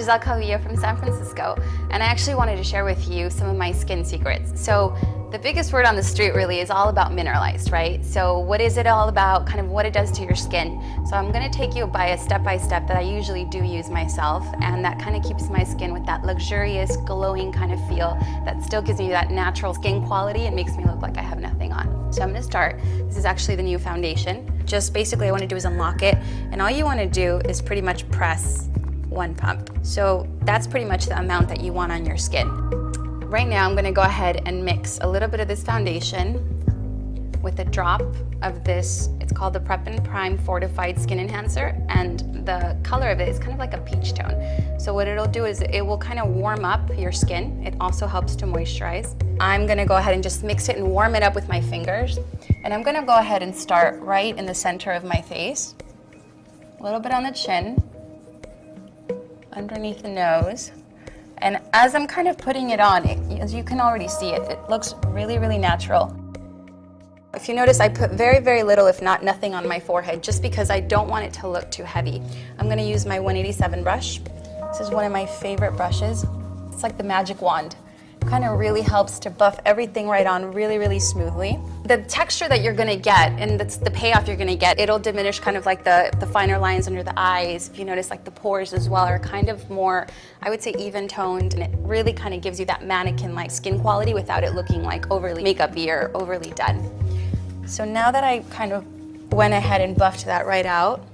Giselle from San Francisco, and I actually wanted to share with you some of my skin secrets. So the biggest word on the street really is all about mineralized, right? So what is it all about, kind of what it does to your skin? So I'm gonna take you by a step-by-step that I usually do use myself, and that kind of keeps my skin with that luxurious, glowing kind of feel that still gives me that natural skin quality and makes me look like I have nothing on. So I'm gonna start. This is actually the new foundation. Just basically what I wanna do is unlock it, and all you wanna do is pretty much press one pump. So that's pretty much the amount that you want on your skin. Right now I'm gonna go ahead and mix a little bit of this foundation with a drop of this, it's called the Prep and Prime Fortified Skin Enhancer, and the color of it is kind of like a peach tone. So what it'll do is it will kind of warm up your skin. It also helps to moisturize. I'm gonna go ahead and just mix it and warm it up with my fingers. And I'm gonna go ahead and start right in the center of my face. A little bit on the chin, underneath the nose. And as I'm kind of putting it on, as you can already see it, it looks really, really natural. If you notice, I put very, very little, if not nothing, on my forehead, just because I don't want it to look too heavy. I'm gonna use my 187 brush. This is one of my favorite brushes. It's like the magic wand. Kind of really helps to buff everything right on really, really smoothly. The texture that you're gonna get, and that's the payoff you're gonna get, it'll diminish kind of like the finer lines under the eyes. If you notice, like the pores as well are kind of more, I would say, even toned, and it really kind of gives you that mannequin-like skin quality without it looking like overly makeup-y or overly done. So now that I kind of went ahead and buffed that right out,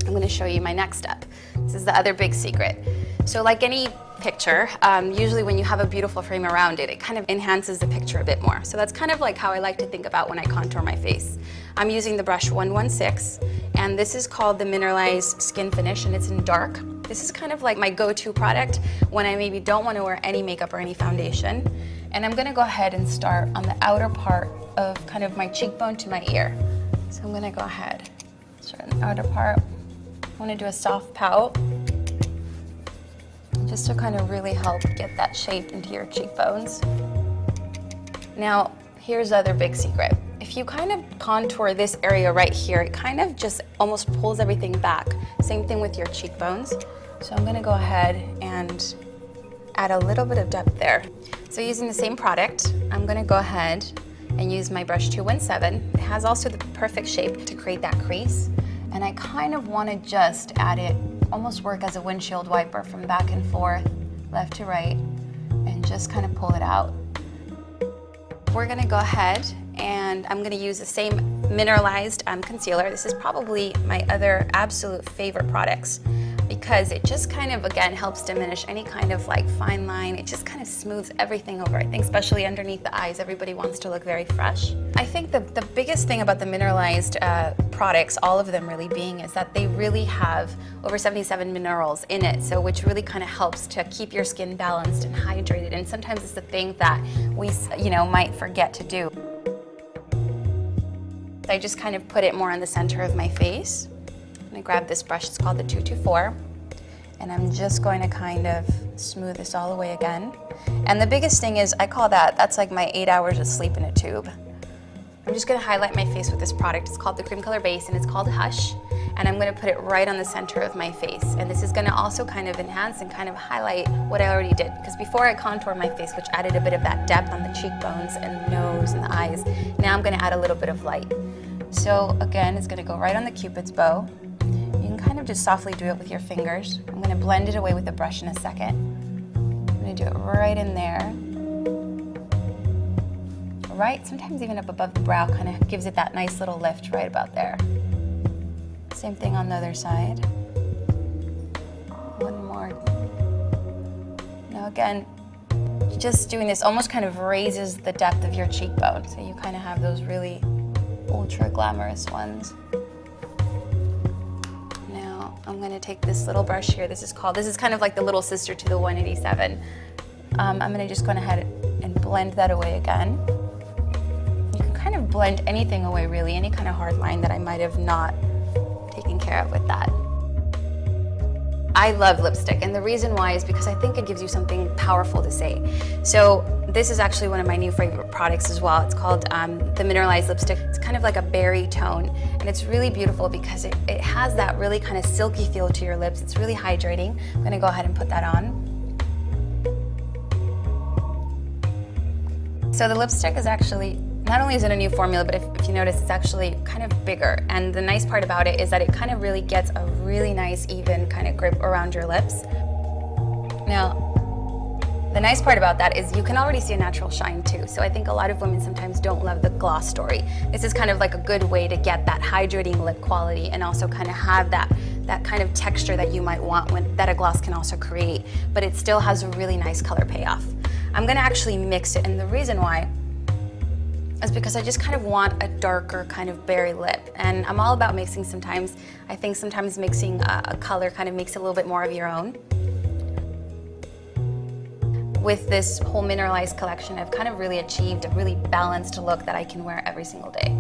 I'm gonna show you my next step. This is the other big secret. So like any picture, usually when you have a beautiful frame around it, it kind of enhances the picture a bit more. So that's kind of like how I like to think about when I contour my face. I'm using the brush 116, and this is called the Mineralized Skin Finish, and it's in dark. This is kind of like my go-to product when I maybe don't want to wear any makeup or any foundation. And I'm gonna go ahead and start on the outer part of kind of my cheekbone to my ear. So I'm gonna go ahead, start on the outer part. I wanna do a soft pout, just to kind of really help get that shape into your cheekbones. Now, here's the other big secret. If you kind of contour this area right here, it kind of just almost pulls everything back. Same thing with your cheekbones. So I'm gonna go ahead and add a little bit of depth there. So using the same product, I'm gonna go ahead and use my brush 217. It has also the perfect shape to create that crease. And I kind of wanna just add it, almost work as a windshield wiper from back and forth, left to right, and just kind of pull it out. We're gonna go ahead and I'm gonna use the same mineralized concealer. This is probably my other absolute favorite products because it just kind of, again, helps diminish any kind of like fine line. It just kind of smooths everything over. I think especially underneath the eyes, everybody wants to look very fresh. I think the biggest thing about the mineralized products, all of them really being, is that they really have over 77 minerals in it, so which really kind of helps to keep your skin balanced and hydrated. And sometimes it's the thing that we, might forget to do. I just kind of put it more on the center of my face. I'm gonna grab this brush, it's called the 224, and I'm just going to kind of smooth this all the way again. And the biggest thing is, I call that's like my 8 hours of sleep in a tube. I'm just gonna highlight my face with this product. It's called the Cream Color Base, and it's called Hush. And I'm gonna put it right on the center of my face. And this is gonna also kind of enhance and kind of highlight what I already did. Because before I contoured my face, which added a bit of that depth on the cheekbones and the nose and the eyes, now I'm gonna add a little bit of light. So again, it's gonna go right on the Cupid's bow. You can kind of just softly do it with your fingers. I'm gonna blend it away with the brush in a second. I'm gonna do it right in there. Right, sometimes even up above the brow, kind of gives it that nice little lift right about there. Same thing on the other side. One more. Now again, just doing this almost kind of raises the depth of your cheekbone, so you kind of have those really ultra glamorous ones. Now I'm gonna take this little brush here. This is kind of like the little sister to the 187. I'm gonna just go ahead and blend that away again. You can kind of blend anything away really, any kind of hard line that I might have not taken care of with that. I love lipstick, and the reason why is because I think it gives you something powerful to say. So this is actually one of my new favorite products as well. It's called the Mineralized Lipstick. It's kind of like a berry tone, and it's really beautiful because it has that really kind of silky feel to your lips. It's really hydrating. I'm gonna go ahead and put that on. So the lipstick is actually, not only is it a new formula, but if you notice, it's actually kind of bigger. And the nice part about it is that it kind of really gets a really nice, even kind of grip around your lips. Now, the nice part about that is you can already see a natural shine too. So I think a lot of women sometimes don't love the gloss story. This is kind of like a good way to get that hydrating lip quality and also kind of have that kind of texture that you might want that a gloss can also create, but it still has a really nice color payoff. I'm gonna actually mix it, and the reason why is because I just kind of want a darker kind of berry lip, and I'm all about mixing sometimes. I think sometimes mixing a color kind of makes it a little bit more of your own. With this whole mineralized collection, I've kind of really achieved a really balanced look that I can wear every single day.